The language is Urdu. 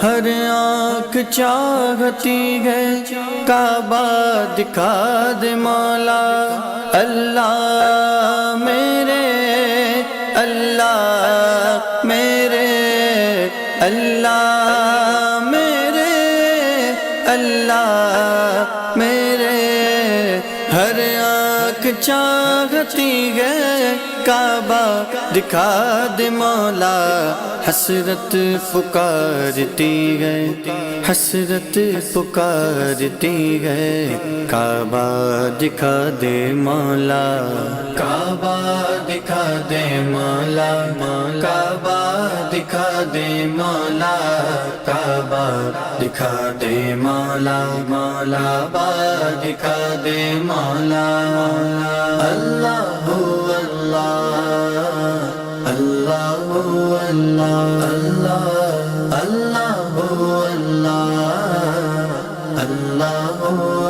ہر آنکھ چاہتی ہے کعبہ دکھا دے مولا، اللہ میرے، اللہ میرے، اللہ میرے، اللہ میرے، ہر آنکھ چاہتی ہے کعبہ دکھا دے مولا، حسرت پکارتی ہے، حسرت پکارتی ہے، کعبہ دکھا دے مولا، کعبہ دکھا دے مولا، کعبہ دکھا دے مولا، کعبہ دکھا دے مولا، مولا با دکھا دے مولا، اللہ اللہ اللہ اللہ اللہ اللہ اللہ اللہ